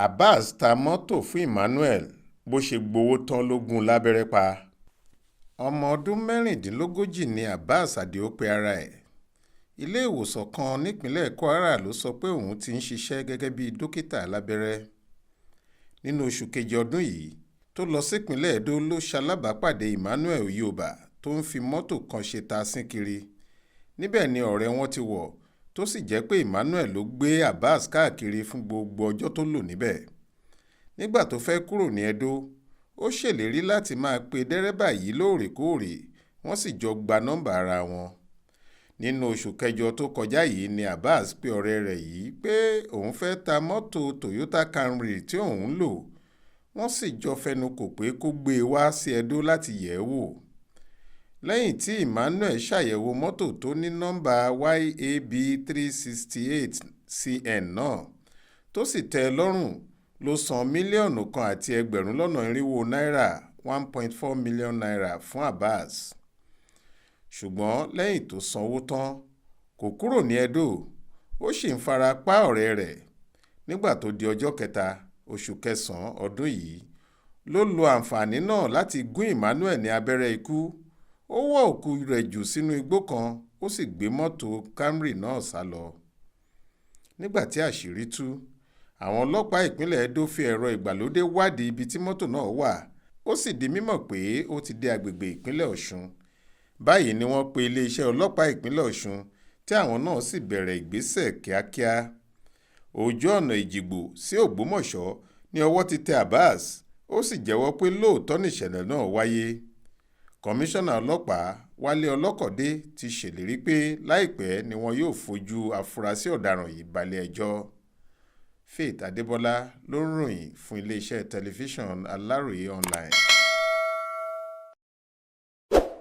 Abass ta mọ́tò fún Emmanuel bó ṣe gbowó tán ló gún lábẹ́rẹ́ pa. ọmọ ọdún mẹ́rìndínlógójì ni Abass Àdìó pe ara ẹ̀. ilé ìwòsàn kan nípínlẹ̀ Kwara ló sọ pé òun ti ń ṣiṣẹ́ gẹ́gẹ́ bí dókítà lábẹ́rẹ́. nínú oṣù kejì ọdún yìí tó lọ sípínlẹ̀ Edo ló ṣalábàápàdé Emmanuel yorùbá tó ń fi mọ́tò kan ṣe tasín kiri. níbẹ̀ ni ọ̀rẹ́ wọn ti wọ̀ tó sì jẹ́ pé Emmanuel ló gbé Abass káàkiri fún gbogbo ọjọ́ tó lò níbẹ̀. nígbà tó fẹ́ kúrò ní Edo ó ṣèlérí láti máa pe dẹ́rẹ́bà yìí lóòrèkóòrè wọ́n sì jọ gba nọ́mbà ara wọn. nínú oṣù kẹjọ tó kọjá yìí ni Abass pe ọ̀rẹ́ rẹ̀ yìí pé òun fẹ́ ta mọ́tò Toyota Camry tí òun ń lò. wọ́n sì jọ fẹnukò pé kó gbé e wá sí Edo láti yẹ̀ ẹ́ wò. lẹ́yìn tí Emmanuel ṣàyẹ̀wò mọ́tò tó ní nọ́mbà YAB 368CN náà tó sì tẹ́ ẹ lọ́rùn ló san mílíọ̀nù kan àti ẹgbẹ̀rún lọ́nà irinwó náírà $1.4 million fún Abass. ṣùgbọ́n lẹ́yìn tó sanwó tán kò kúrò ní Edo ó sì ń fara pa ọ̀rẹ́ rẹ̀. nígbà tó di ọjọ́ kẹta oṣù kẹsàn-án ọdún yìí ló lo àǹfààní náà láti gún Emmanuel ní abẹ́rẹ́ ikú. ó wọ́ òkú rẹ̀ jù sínú igbó kan ó sì gbé mọ́tò Camry náà sá lọ. nígbà tí àṣírí tú àwọn ọlọ́pàá ìpínlẹ̀ Edo fi ẹ̀rọ ìgbàlódé wádìí ibi tí mọ́tò náà wà ó sì di mímọ̀ pé ó ti dé agbègbè ìpínlẹ̀ Ọ̀ṣun. báyìí ni wọ́n pe iléeṣẹ́ ọlọ́pàá ìpínlẹ̀ Ọ̀ṣun tí àwọn náà sì bẹ̀rẹ̀ ìgbésẹ̀ kíákíá. ojú ọ̀nà Ìjìgbò sí Ògbómọ̀ṣọ́ ní ọwọ́ ti tẹ Abass ó sì jẹ́wọ́ pé lóòótọ́ nìṣẹ̀lẹ̀ náà wáyé. kọmíṣánná ọlọ́pàá Wálé Ọlọ́kọ̀dé ti ṣèlérí pé láìpẹ́ ni wọn yóò fojú afurasí ọ̀daràn yìí balẹ̀-ẹjọ́. Faith Adébọlá ló ń ròyìn fún iléeṣẹ́ tẹlifíṣàn Aláròye online.